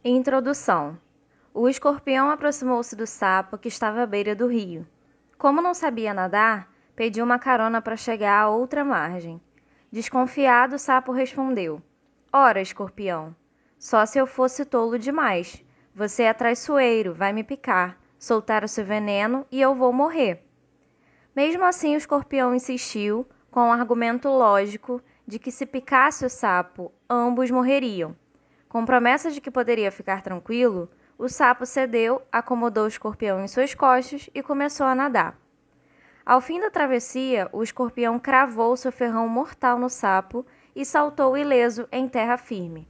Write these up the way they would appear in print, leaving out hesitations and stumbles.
Introdução. O escorpião aproximou-se do sapo que estava à beira do rio. Como não sabia nadar, pediu uma carona para chegar à outra margem. Desconfiado, o sapo respondeu: Ora, escorpião, só se eu fosse tolo demais. Você é traiçoeiro, vai me picar, soltar o seu veneno e eu vou morrer. Mesmo assim, o escorpião insistiu, com o argumento lógico de que se picasse o sapo, ambos morreriam. Com promessa de que poderia ficar tranquilo, o sapo cedeu, acomodou o escorpião em suas costas e começou a nadar. Ao fim da travessia, o escorpião cravou seu ferrão mortal no sapo e saltou ileso em terra firme.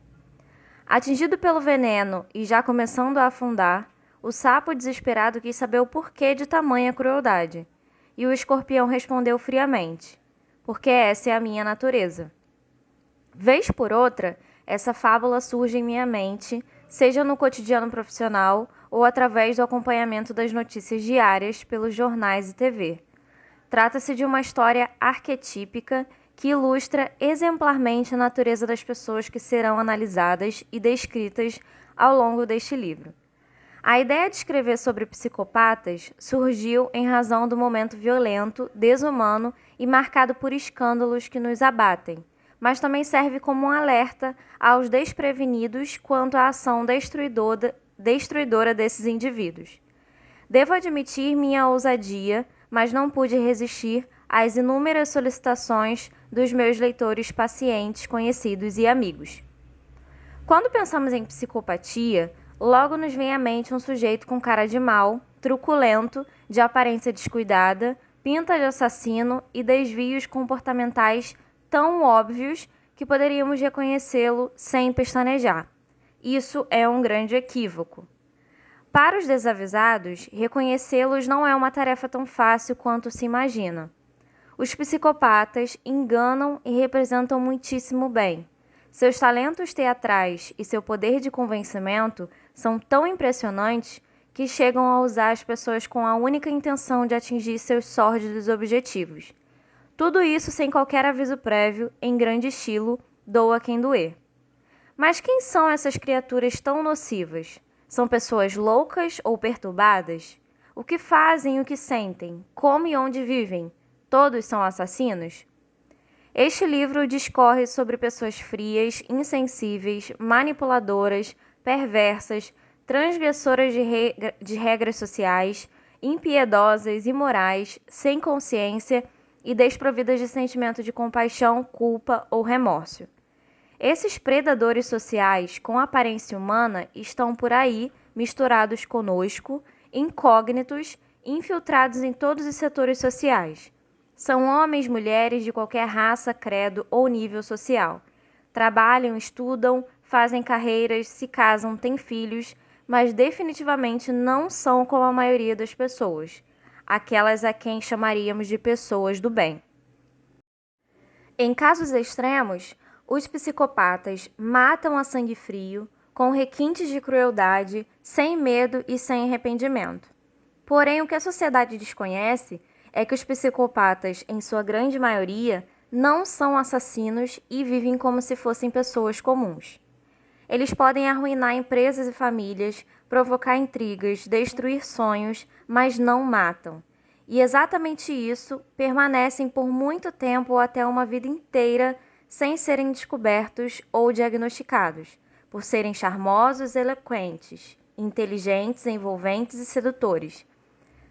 Atingido pelo veneno e já começando a afundar, o sapo desesperado quis saber o porquê de tamanha crueldade. E o escorpião respondeu friamente: Porque essa é a minha natureza. Vez por outra, essa fábula surge em minha mente, seja no cotidiano profissional ou através do acompanhamento das notícias diárias pelos jornais e TV. Trata-se de uma história arquetípica que ilustra exemplarmente a natureza das pessoas que serão analisadas e descritas ao longo deste livro. A ideia de escrever sobre psicopatas surgiu em razão do momento violento, desumano e marcado por escândalos que nos abatem, mas também serve como um alerta aos desprevenidos quanto à ação destruidora desses indivíduos. Devo admitir minha ousadia, mas não pude resistir às inúmeras solicitações dos meus leitores pacientes, conhecidos e amigos. Quando pensamos em psicopatia, logo nos vem à mente um sujeito com cara de mal, truculento, de aparência descuidada, pinta de assassino e desvios comportamentais tão óbvios que poderíamos reconhecê-lo sem pestanejar. Isso é um grande equívoco. Para os desavisados, reconhecê-los não é uma tarefa tão fácil quanto se imagina. Os psicopatas enganam e representam muitíssimo bem. Seus talentos teatrais e seu poder de convencimento são tão impressionantes que chegam a usar as pessoas com a única intenção de atingir seus sórdidos objetivos. Tudo isso sem qualquer aviso prévio, em grande estilo, doa quem doer. Mas quem são essas criaturas tão nocivas? São pessoas loucas ou perturbadas? O que fazem e o que sentem? Como e onde vivem? Todos são assassinos? Este livro discorre sobre pessoas frias, insensíveis, manipuladoras, perversas, transgressoras de regras sociais, impiedosas, imorais, sem consciência e desprovidas de sentimento de compaixão, culpa ou remorso. Esses predadores sociais com aparência humana estão por aí, misturados conosco, incógnitos, infiltrados em todos os setores sociais. São homens, mulheres de qualquer raça, credo ou nível social. Trabalham, estudam, fazem carreiras, se casam, têm filhos, mas definitivamente não são como a maioria das pessoas, aquelas a quem chamaríamos de pessoas do bem. Em casos extremos, os psicopatas matam a sangue frio, com requintes de crueldade, sem medo e sem arrependimento. Porém, o que a sociedade desconhece é que os psicopatas, em sua grande maioria, não são assassinos e vivem como se fossem pessoas comuns. Eles podem arruinar empresas e famílias, provocar intrigas, destruir sonhos, mas não matam. E exatamente isso, permanecem por muito tempo ou até uma vida inteira sem serem descobertos ou diagnosticados, por serem charmosos, eloquentes, inteligentes, envolventes e sedutores.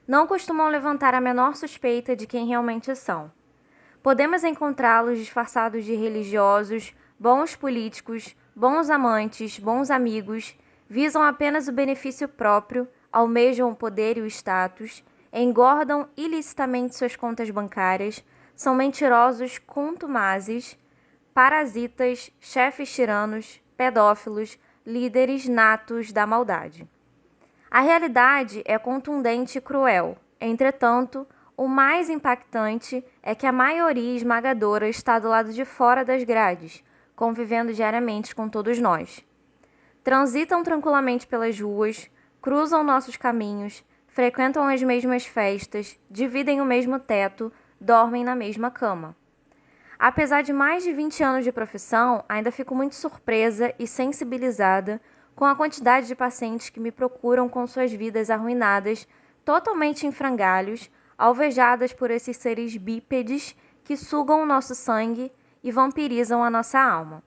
Não costumam levantar a menor suspeita de quem realmente são. Podemos encontrá-los disfarçados de religiosos, bons políticos, bons amantes, bons amigos, visam apenas o benefício próprio, almejam o poder e o status, engordam ilicitamente suas contas bancárias, são mentirosos contumazes, parasitas, chefes tiranos, pedófilos, líderes natos da maldade. A realidade é contundente e cruel. Entretanto, o mais impactante é que a maioria esmagadora está do lado de fora das grades, convivendo diariamente com todos nós. Transitam tranquilamente pelas ruas, cruzam nossos caminhos, frequentam as mesmas festas, dividem o mesmo teto, dormem na mesma cama. Apesar de mais de 20 anos de profissão, ainda fico muito surpresa e sensibilizada com a quantidade de pacientes que me procuram com suas vidas arruinadas, totalmente em frangalhos, alvejadas por esses seres bípedes que sugam o nosso sangue e vampirizam a nossa alma.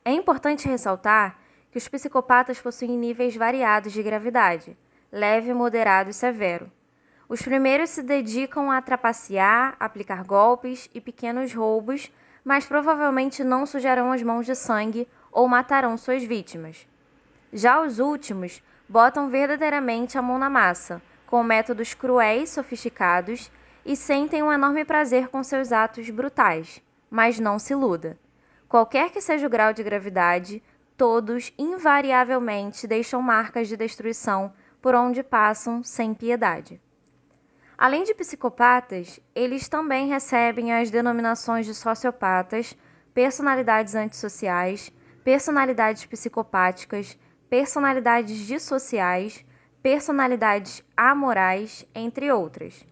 É importante ressaltar que os psicopatas possuem níveis variados de gravidade, leve, moderado e severo. Os primeiros se dedicam a trapacear, aplicar golpes e pequenos roubos, mas provavelmente não sujarão as mãos de sangue ou matarão suas vítimas. Já os últimos botam verdadeiramente a mão na massa, com métodos cruéis, sofisticados e sentem um enorme prazer com seus atos brutais. Mas não se iluda. Qualquer que seja o grau de gravidade, todos invariavelmente deixam marcas de destruição por onde passam sem piedade. Além de psicopatas, eles também recebem as denominações de sociopatas, personalidades antissociais, personalidades psicopáticas, personalidades dissociais, personalidades amorais, entre outras.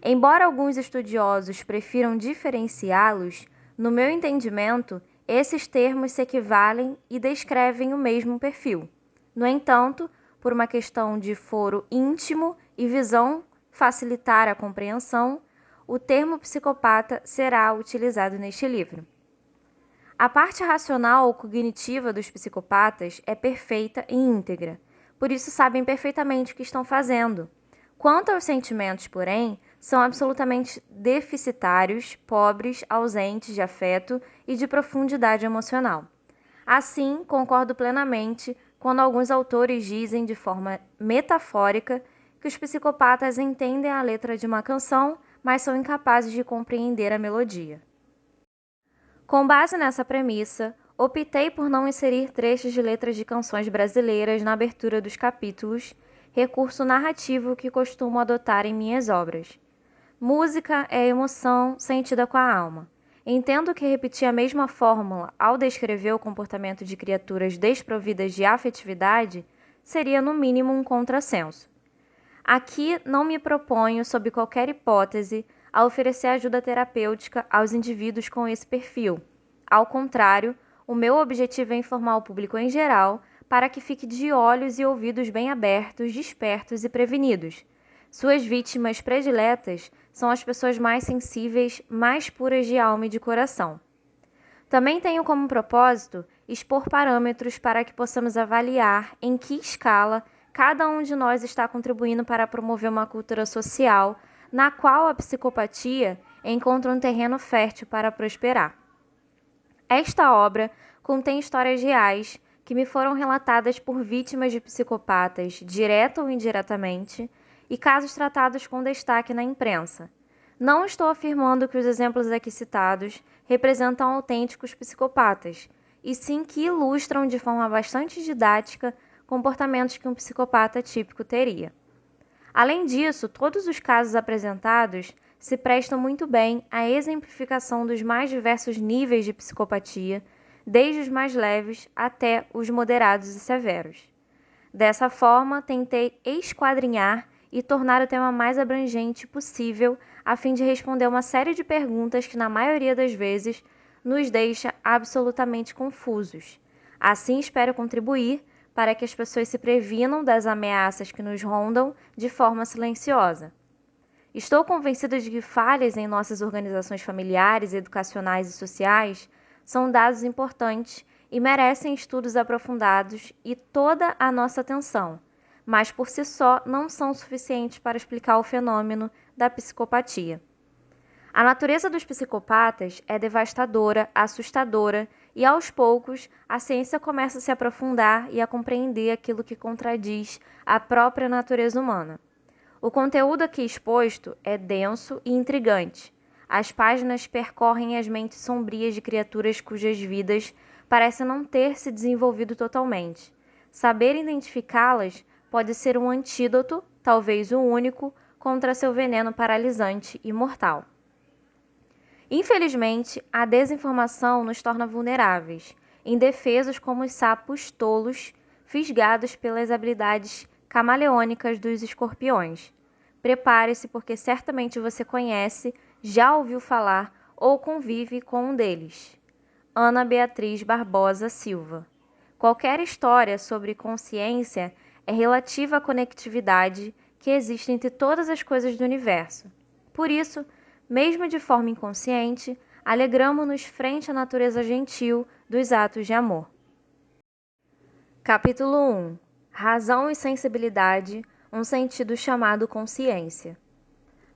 Embora alguns estudiosos prefiram diferenciá-los, no meu entendimento, esses termos se equivalem e descrevem o mesmo perfil. No entanto, por uma questão de foro íntimo e visão facilitar a compreensão, o termo psicopata será utilizado neste livro. A parte racional ou cognitiva dos psicopatas é perfeita e íntegra, por isso sabem perfeitamente o que estão fazendo. Quanto aos sentimentos, porém, são absolutamente deficitários, pobres, ausentes de afeto e de profundidade emocional. Assim, concordo plenamente quando alguns autores dizem de forma metafórica que os psicopatas entendem a letra de uma canção, mas são incapazes de compreender a melodia. Com base nessa premissa, optei por não inserir trechos de letras de canções brasileiras na abertura dos capítulos, recurso narrativo que costumo adotar em minhas obras. Música é emoção sentida com a alma. Entendo que repetir a mesma fórmula ao descrever o comportamento de criaturas desprovidas de afetividade seria, no mínimo, um contrassenso. Aqui não me proponho, sob qualquer hipótese, a oferecer ajuda terapêutica aos indivíduos com esse perfil. Ao contrário, o meu objetivo é informar o público em geral para que fique de olhos e ouvidos bem abertos, despertos e prevenidos. Suas vítimas prediletas são as pessoas mais sensíveis, mais puras de alma e de coração. Também tenho como propósito expor parâmetros para que possamos avaliar em que escala cada um de nós está contribuindo para promover uma cultura social na qual a psicopatia encontra um terreno fértil para prosperar. Esta obra contém histórias reais que me foram relatadas por vítimas de psicopatas, direta ou indiretamente, e casos tratados com destaque na imprensa. Não estou afirmando que os exemplos aqui citados representam autênticos psicopatas, e sim que ilustram de forma bastante didática comportamentos que um psicopata típico teria. Além disso, todos os casos apresentados se prestam muito bem à exemplificação dos mais diversos níveis de psicopatia, desde os mais leves até os moderados e severos. Dessa forma, tentei esquadrinhar e tornar o tema mais abrangente possível, a fim de responder uma série de perguntas que, na maioria das vezes, nos deixa absolutamente confusos. Assim, espero contribuir para que as pessoas se previnam das ameaças que nos rondam de forma silenciosa. Estou convencida de que falhas em nossas organizações familiares, educacionais e sociais são dados importantes e merecem estudos aprofundados e toda a nossa atenção, mas por si só não são suficientes para explicar o fenômeno da psicopatia. A natureza dos psicopatas é devastadora, assustadora, e aos poucos a ciência começa a se aprofundar e a compreender aquilo que contradiz a própria natureza humana. O conteúdo aqui exposto é denso e intrigante. As páginas percorrem as mentes sombrias de criaturas cujas vidas parecem não ter se desenvolvido totalmente. Saber identificá-las pode ser um antídoto, talvez o único, contra seu veneno paralisante e mortal. Infelizmente, a desinformação nos torna vulneráveis, indefesos como os sapos tolos, fisgados pelas habilidades camaleônicas dos escorpiões. Prepare-se, porque certamente você conhece, já ouviu falar ou convive com um deles. Ana Beatriz Barbosa Silva. Qualquer história sobre consciência é relativa à conectividade que existe entre todas as coisas do universo. Por isso, mesmo de forma inconsciente, alegramo-nos frente à natureza gentil dos atos de amor. Capítulo 1. Razão e sensibilidade, um sentido chamado consciência.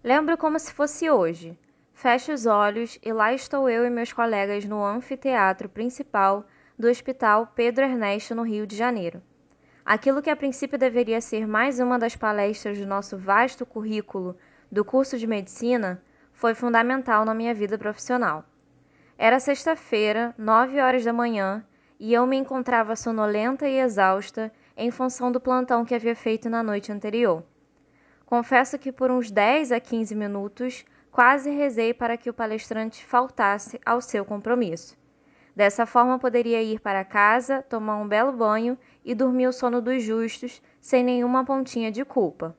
Lembro como se fosse hoje. Fecho os olhos e lá estou eu e meus colegas no anfiteatro principal do Hospital Pedro Ernesto, no Rio de Janeiro. Aquilo que a princípio deveria ser mais uma das palestras do nosso vasto currículo do curso de medicina foi fundamental na minha vida profissional. Era sexta-feira, 9 horas da manhã, e eu me encontrava sonolenta e exausta em função do plantão que havia feito na noite anterior. Confesso que por uns 10 a 15 minutos quase rezei para que o palestrante faltasse ao seu compromisso. Dessa forma poderia ir para casa, tomar um belo banho e dormir o sono dos justos, sem nenhuma pontinha de culpa.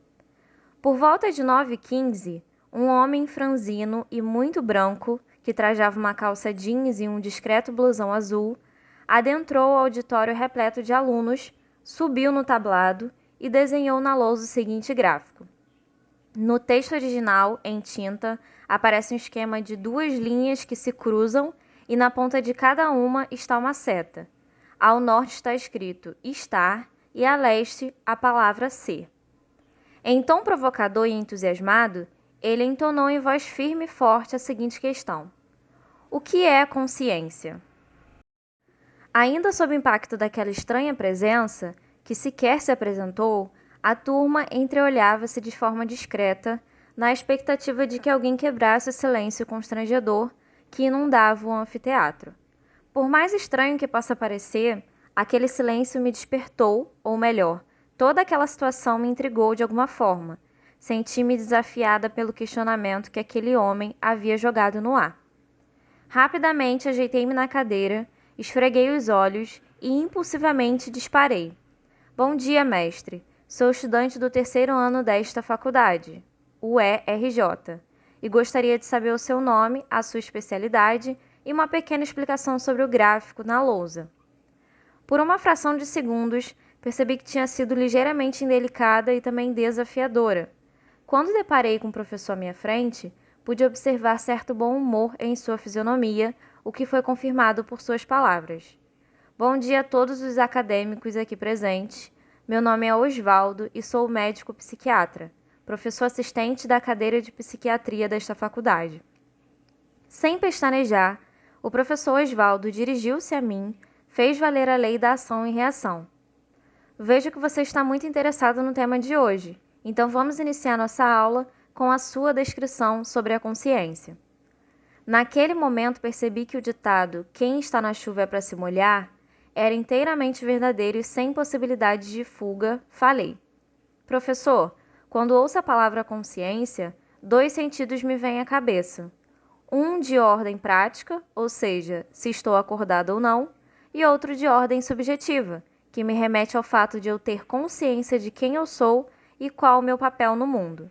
Por volta de 9h15, um homem franzino e muito branco, que trajava uma calça jeans e um discreto blusão azul, adentrou o auditório repleto de alunos, subiu no tablado e desenhou na lousa o seguinte gráfico. No texto original, em tinta, aparece um esquema de 2 linhas que se cruzam e na ponta de cada uma está uma seta. Ao norte está escrito estar e a leste a palavra ser. Em tom provocador e entusiasmado, ele entonou em voz firme e forte a seguinte questão: o que é consciência? Ainda sob o impacto daquela estranha presença, que sequer se apresentou, a turma entreolhava-se de forma discreta, na expectativa de que alguém quebrasse o silêncio constrangedor que inundava o anfiteatro. Por mais estranho que possa parecer, aquele silêncio me despertou, ou melhor, toda aquela situação me intrigou de alguma forma. Senti-me desafiada pelo questionamento que aquele homem havia jogado no ar. Rapidamente ajeitei-me na cadeira, esfreguei os olhos e impulsivamente disparei. Bom dia, mestre. Sou estudante do 3º ano desta faculdade, o ERJ, e gostaria de saber o seu nome, a sua especialidade e uma pequena explicação sobre o gráfico na lousa. Por uma fração de segundos, percebi que tinha sido ligeiramente indelicada e também desafiadora. Quando deparei com o professor à minha frente, pude observar certo bom humor em sua fisionomia, o que foi confirmado por suas palavras. Bom dia a todos os acadêmicos aqui presentes. Meu nome é Osvaldo e sou médico psiquiatra, professor assistente da cadeira de psiquiatria desta faculdade. Sem pestanejar, o professor Osvaldo dirigiu-se a mim, fez valer a lei da ação e reação. Vejo que você está muito interessado no tema de hoje, então vamos iniciar nossa aula com a sua descrição sobre a consciência. Naquele momento percebi que o ditado "quem está na chuva é para se molhar" era inteiramente verdadeiro e sem possibilidade de fuga. Falei: professor, quando ouço a palavra consciência, 2 sentidos me vêm à cabeça. Um de ordem prática, ou seja, se estou acordado ou não, e outro de ordem subjetiva, que me remete ao fato de eu ter consciência de quem eu sou e qual o meu papel no mundo.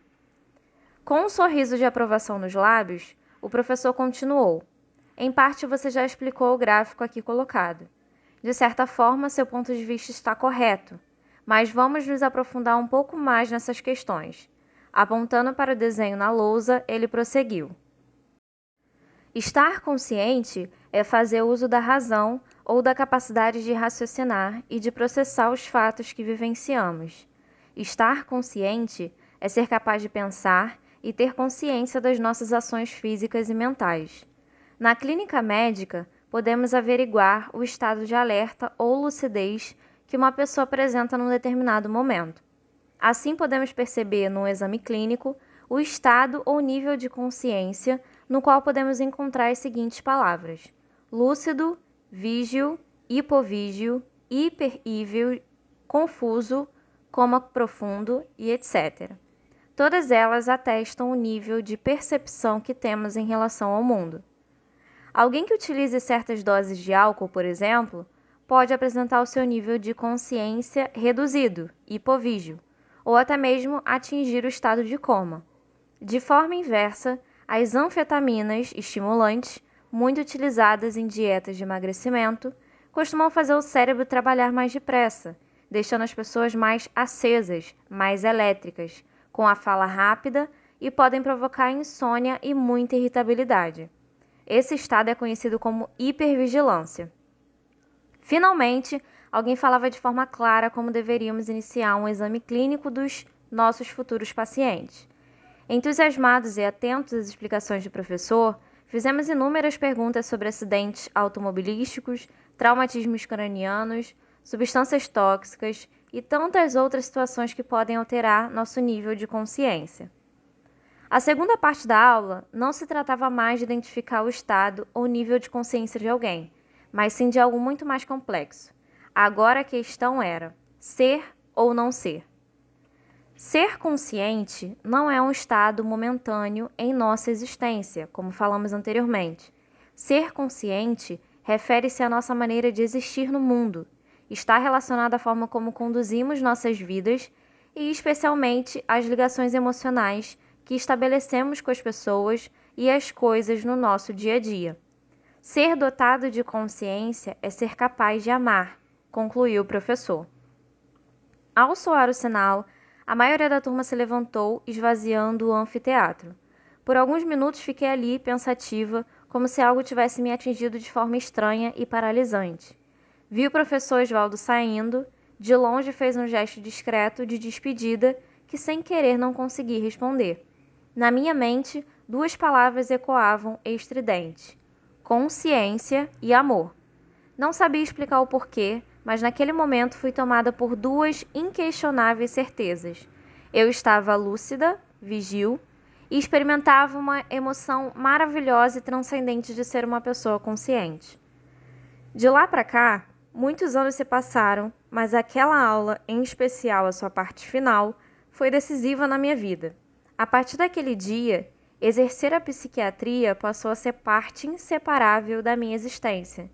Com um sorriso de aprovação nos lábios, o professor continuou: em parte você já explicou o gráfico aqui colocado. De certa forma, seu ponto de vista está correto, mas vamos nos aprofundar um pouco mais nessas questões. Apontando para o desenho na lousa, ele prosseguiu: estar consciente é fazer uso da razão ou da capacidade de raciocinar e de processar os fatos que vivenciamos. Estar consciente é ser capaz de pensar e ter consciência das nossas ações físicas e mentais. Na clínica médica, podemos averiguar o estado de alerta ou lucidez que uma pessoa apresenta num determinado momento. Assim, podemos perceber no exame clínico o estado ou nível de consciência no qual podemos encontrar as seguintes palavras: lúcido, vígio, hipovígio, hiperível, confuso, coma profundo e etc. Todas elas atestam o nível de percepção que temos em relação ao mundo. Alguém que utilize certas doses de álcool, por exemplo, pode apresentar o seu nível de consciência reduzido, hipovígio, ou até mesmo atingir o estado de coma. De forma inversa, as anfetaminas estimulantes, muito utilizadas em dietas de emagrecimento, costumam fazer o cérebro trabalhar mais depressa, deixando as pessoas mais acesas, mais elétricas, com a fala rápida e podem provocar insônia e muita irritabilidade. Esse estado é conhecido como hipervigilância. Finalmente, alguém falava de forma clara como deveríamos iniciar um exame clínico dos nossos futuros pacientes. Entusiasmados e atentos às explicações do professor, fizemos inúmeras perguntas sobre acidentes automobilísticos, traumatismos cranianos, substâncias tóxicas e tantas outras situações que podem alterar nosso nível de consciência. A segunda parte da aula não se tratava mais de identificar o estado ou nível de consciência de alguém, mas sim de algo muito mais complexo. Agora a questão era: ser ou não ser? Ser consciente não é um estado momentâneo em nossa existência, como falamos anteriormente. Ser consciente refere-se à nossa maneira de existir no mundo. Está relacionado à forma como conduzimos nossas vidas e, especialmente, às ligações emocionais que estabelecemos com as pessoas e as coisas no nosso dia a dia. Ser dotado de consciência é ser capaz de amar, concluiu o professor. Ao soar o sinal, a maioria da turma se levantou, esvaziando o anfiteatro. Por alguns minutos fiquei ali, pensativa, como se algo tivesse me atingido de forma estranha e paralisante. Vi o professor Osvaldo saindo, de longe fez um gesto discreto de despedida que sem querer não consegui responder. Na minha mente, duas palavras ecoavam estridentes: consciência e amor. Não sabia explicar o porquê, mas naquele momento fui tomada por duas inquestionáveis certezas. Eu estava lúcida, vigil, e experimentava uma emoção maravilhosa e transcendente de ser uma pessoa consciente. De lá para cá, muitos anos se passaram, mas aquela aula, em especial a sua parte final, foi decisiva na minha vida. A partir daquele dia, exercer a psiquiatria passou a ser parte inseparável da minha existência.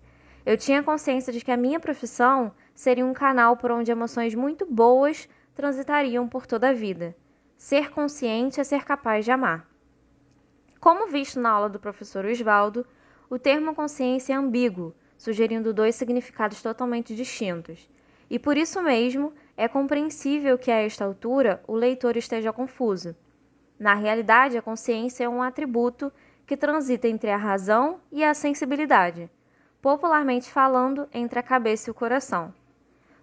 Eu tinha consciência de que a minha profissão seria um canal por onde emoções muito boas transitariam por toda a vida. Ser consciente é ser capaz de amar. Como visto na aula do professor Osvaldo, o termo consciência é ambíguo, sugerindo dois significados totalmente distintos. E por isso mesmo, é compreensível que a esta altura o leitor esteja confuso. Na realidade, a consciência é um atributo que transita entre a razão e a sensibilidade, popularmente falando, entre a cabeça e o coração.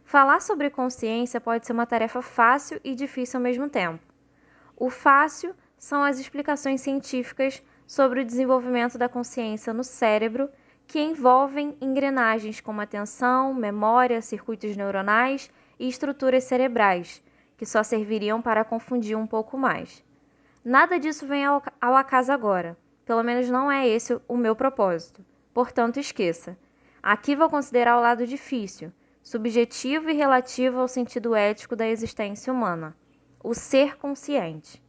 Falar sobre consciência pode ser uma tarefa fácil e difícil ao mesmo tempo. O fácil são as explicações científicas sobre o desenvolvimento da consciência no cérebro, que envolvem engrenagens como atenção, memória, circuitos neuronais e estruturas cerebrais, que só serviriam para confundir um pouco mais. Nada disso vem ao acaso agora, pelo menos não é esse o meu propósito. Portanto, esqueça. Aqui vou considerar o lado difícil, subjetivo e relativo ao sentido ético da existência humana: o ser consciente.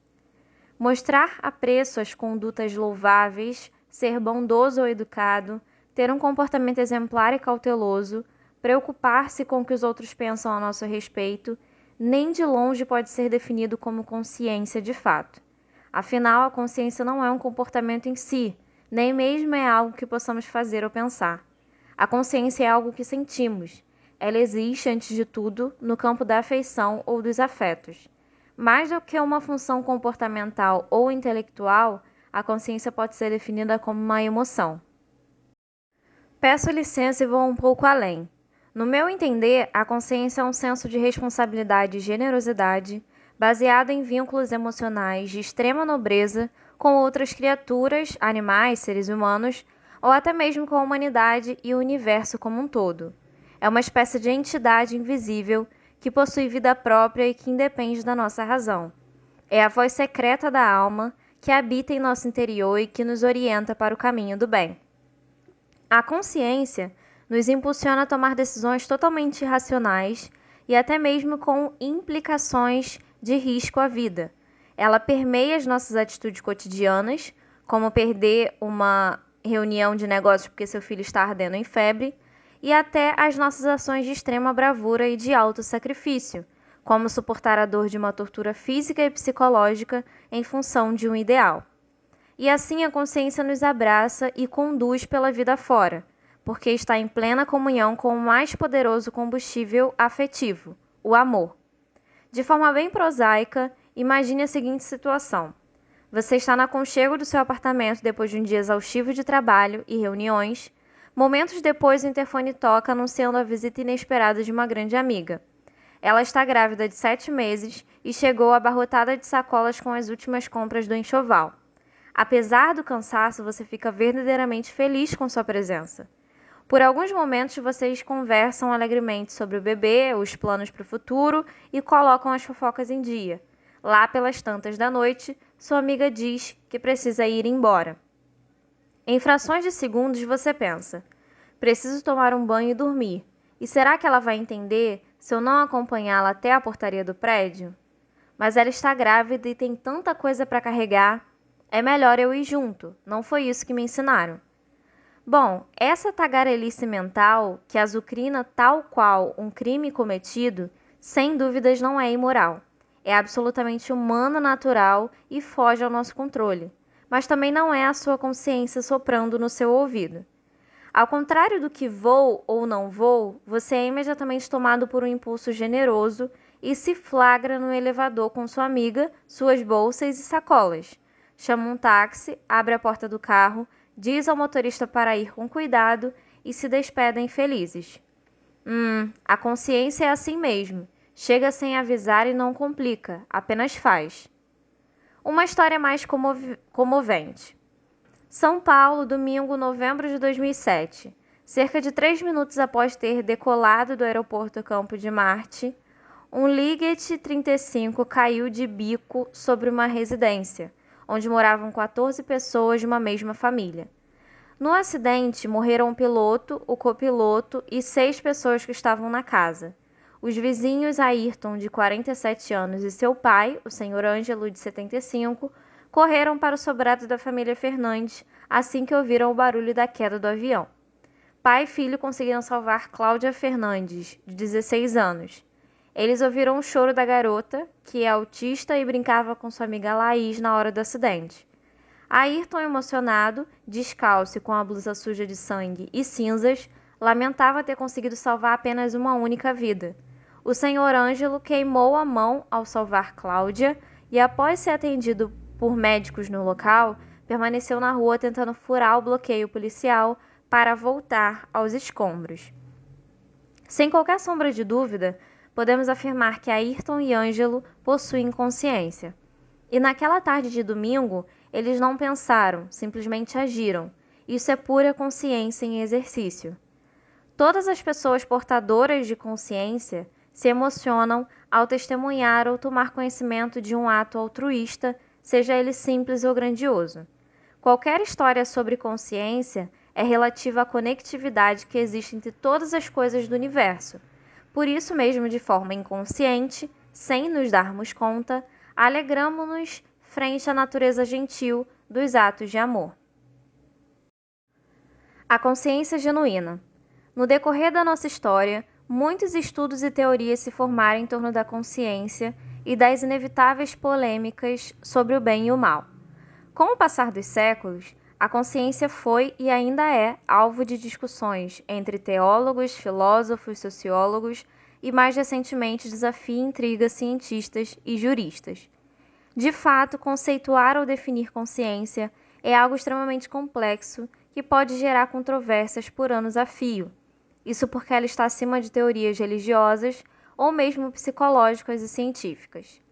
Mostrar apreço às condutas louváveis, ser bondoso ou educado, ter um comportamento exemplar e cauteloso, preocupar-se com o que os outros pensam a nosso respeito, nem de longe pode ser definido como consciência de fato. Afinal, a consciência não é um comportamento em si, nem mesmo é algo que possamos fazer ou pensar. A consciência é algo que sentimos. Ela existe, antes de tudo, no campo da afeição ou dos afetos. Mais do que uma função comportamental ou intelectual, a consciência pode ser definida como uma emoção. Peço licença e vou um pouco além. No meu entender, a consciência é um senso de responsabilidade e generosidade, baseado em vínculos emocionais de extrema nobreza com outras criaturas, animais, seres humanos, ou até mesmo com a humanidade e o universo como um todo. É uma espécie de entidade invisível que possui vida própria e que independe da nossa razão. É a voz secreta da alma que habita em nosso interior e que nos orienta para o caminho do bem. A consciência nos impulsiona a tomar decisões totalmente irracionais e até mesmo com implicações de risco à vida. Ela permeia as nossas atitudes cotidianas, como perder uma reunião de negócios porque seu filho está ardendo em febre, e até as nossas ações de extrema bravura e de alto sacrifício, como suportar a dor de uma tortura física e psicológica em função de um ideal. E assim a consciência nos abraça e conduz pela vida fora, porque está em plena comunhão com o mais poderoso combustível afetivo, o amor. De forma bem prosaica, imagine a seguinte situação. Você está no aconchego do seu apartamento depois de um dia exaustivo de trabalho e reuniões. Momentos depois, o interfone toca anunciando a visita inesperada de uma grande amiga. Ela está grávida de 7 meses e chegou abarrotada de sacolas com as últimas compras do enxoval. Apesar do cansaço, você fica verdadeiramente feliz com sua presença. Por alguns momentos, vocês conversam alegremente sobre o bebê, os planos para o futuro e colocam as fofocas em dia. Lá pelas tantas da noite, sua amiga diz que precisa ir embora. Em frações de segundos, você pensa: preciso tomar um banho e dormir. E será que ela vai entender se eu não acompanhá-la até a portaria do prédio? Mas ela está grávida e tem tanta coisa para carregar. É melhor eu ir junto. Não foi isso que me ensinaram. Bom, essa tagarelice mental, que azucrina tal qual um crime cometido, sem dúvidas não é imoral. É absolutamente humana, natural e foge ao nosso controle. Mas também não é a sua consciência soprando no seu ouvido. Ao contrário do que vou ou não vou, você é imediatamente tomado por um impulso generoso e se flagra no elevador com sua amiga, suas bolsas e sacolas. Chama um táxi, abre a porta do carro, diz ao motorista para ir com cuidado e se despedem felizes. A consciência é assim mesmo. Chega sem avisar e não complica, apenas faz. Uma história mais comovente. São Paulo, domingo, novembro de 2007. Cerca de 3 minutos após ter decolado do aeroporto Campo de Marte, um Liget 35 caiu de bico sobre uma residência, onde moravam 14 pessoas de uma mesma família. No acidente, morreram o piloto, o copiloto e 6 pessoas que estavam na casa. Os vizinhos Ayrton, de 47 anos, e seu pai, o Sr. Ângelo, de 75, correram para o sobrado da família Fernandes assim que ouviram o barulho da queda do avião. Pai e filho conseguiram salvar Cláudia Fernandes, de 16 anos. Eles ouviram o choro da garota, que é autista e brincava com sua amiga Laís na hora do acidente. Ayrton, emocionado, descalço e com a blusa suja de sangue e cinzas, lamentava ter conseguido salvar apenas uma única vida. O Sr. Ângelo queimou a mão ao salvar Cláudia e, após ser atendido por médicos no local, permaneceu na rua tentando furar o bloqueio policial para voltar aos escombros. Sem qualquer sombra de dúvida, podemos afirmar que Ayrton e Ângelo possuem consciência. E naquela tarde de domingo, eles não pensaram, simplesmente agiram. Isso é pura consciência em exercício. Todas as pessoas portadoras de consciência se emocionam ao testemunhar ou tomar conhecimento de um ato altruísta, seja ele simples ou grandioso. Qualquer história sobre consciência é relativa à conectividade que existe entre todas as coisas do universo. Por isso mesmo, de forma inconsciente, sem nos darmos conta, alegramo-nos frente à natureza gentil dos atos de amor. A consciência genuína. No decorrer da nossa história, muitos estudos e teorias se formaram em torno da consciência e das inevitáveis polêmicas sobre o bem e o mal. Com o passar dos séculos, a consciência foi e ainda é alvo de discussões entre teólogos, filósofos, sociólogos e, mais recentemente, desafia e intriga cientistas e juristas. De fato, conceituar ou definir consciência é algo extremamente complexo que pode gerar controvérsias por anos a fio. Isso porque ela está acima de teorias religiosas ou mesmo psicológicas e científicas.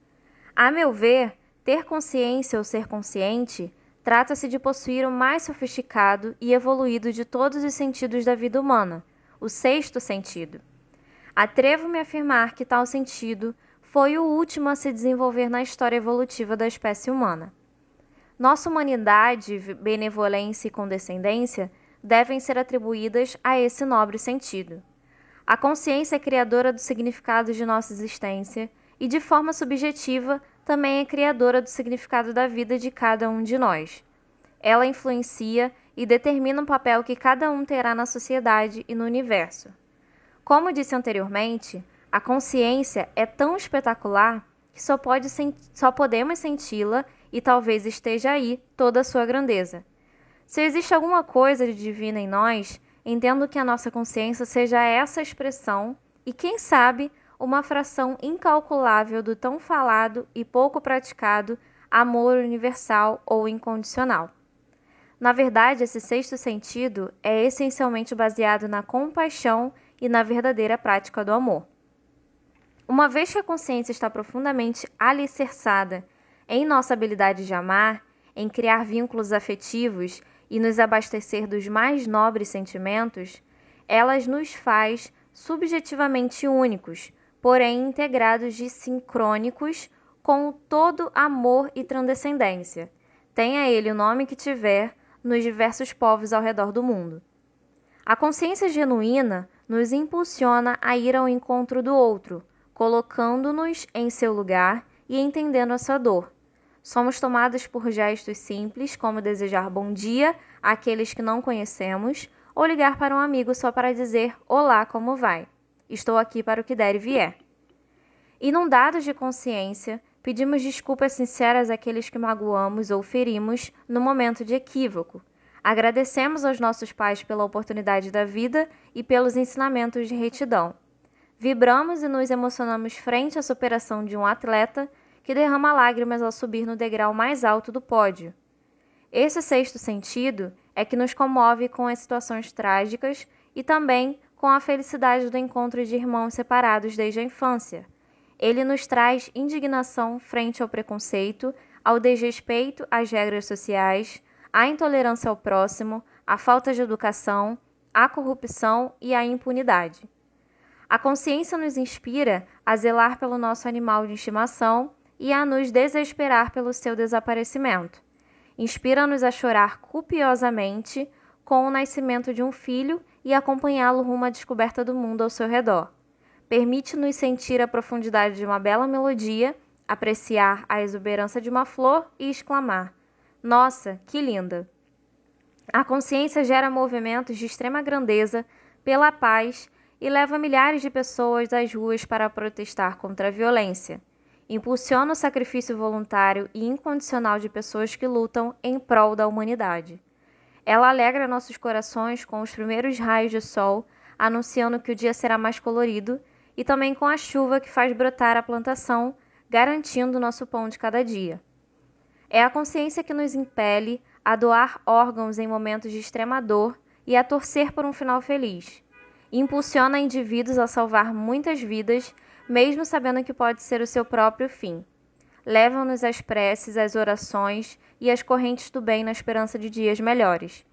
A meu ver, ter consciência ou ser consciente trata-se de possuir o mais sofisticado e evoluído de todos os sentidos da vida humana, o sexto sentido. Atrevo-me a afirmar que tal sentido foi o último a se desenvolver na história evolutiva da espécie humana. Nossa humanidade, benevolência e condescendência devem ser atribuídas a esse nobre sentido. A consciência é criadora do significado de nossa existência e, de forma subjetiva, também é criadora do significado da vida de cada um de nós. Ela influencia e determina o papel que cada um terá na sociedade e no universo. Como disse anteriormente, a consciência é tão espetacular que só podemos senti-la e talvez esteja aí toda a sua grandeza. Se existe alguma coisa de divino em nós, entendo que a nossa consciência seja essa expressão e, quem sabe, uma fração incalculável do tão falado e pouco praticado amor universal ou incondicional. Na verdade, esse sexto sentido é essencialmente baseado na compaixão e na verdadeira prática do amor. Uma vez que a consciência está profundamente alicerçada em nossa habilidade de amar, em criar vínculos afetivos e nos abastecer dos mais nobres sentimentos, ela nos faz subjetivamente únicos, porém integrados de sincrônicos com o todo amor e transcendência, tenha ele o nome que tiver, nos diversos povos ao redor do mundo. A consciência genuína nos impulsiona a ir ao encontro do outro, colocando-nos em seu lugar e entendendo a sua dor. Somos tomados por gestos simples, como desejar bom dia àqueles que não conhecemos, ou ligar para um amigo só para dizer olá, como vai? Estou aqui para o que der e vier. Inundados de consciência, pedimos desculpas sinceras àqueles que magoamos ou ferimos no momento de equívoco. Agradecemos aos nossos pais pela oportunidade da vida e pelos ensinamentos de retidão. Vibramos e nos emocionamos frente à superação de um atleta que derrama lágrimas ao subir no degrau mais alto do pódio. Esse sexto sentido é que nos comove com as situações trágicas e também com a felicidade do encontro de irmãos separados desde a infância. Ele nos traz indignação frente ao preconceito, ao desrespeito às regras sociais, à intolerância ao próximo, à falta de educação, à corrupção e à impunidade. A consciência nos inspira a zelar pelo nosso animal de estimação e a nos desesperar pelo seu desaparecimento. Inspira-nos a chorar copiosamente com o nascimento de um filho e acompanhá-lo rumo à descoberta do mundo ao seu redor. Permite-nos sentir a profundidade de uma bela melodia, apreciar a exuberância de uma flor e exclamar: nossa, que linda! A consciência gera movimentos de extrema grandeza pela paz e leva milhares de pessoas às ruas para protestar contra a violência. Impulsiona o sacrifício voluntário e incondicional de pessoas que lutam em prol da humanidade. Ela alegra nossos corações com os primeiros raios de sol, anunciando que o dia será mais colorido, e também com a chuva que faz brotar a plantação, garantindo nosso pão de cada dia. É a consciência que nos impele a doar órgãos em momentos de extrema dor e a torcer por um final feliz. Impulsiona indivíduos a salvar muitas vidas, mesmo sabendo que pode ser o seu próprio fim. Levam-nos às preces, às orações e às correntes do bem na esperança de dias melhores.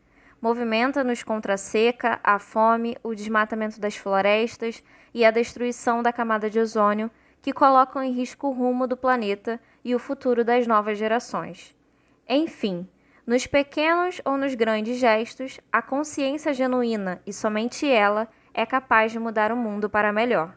Movimenta-nos contra a seca, a fome, o desmatamento das florestas e a destruição da camada de ozônio, que colocam em risco o rumo do planeta e o futuro das novas gerações. Enfim, nos pequenos ou nos grandes gestos, a consciência genuína, e somente ela, é capaz de mudar o mundo para melhor.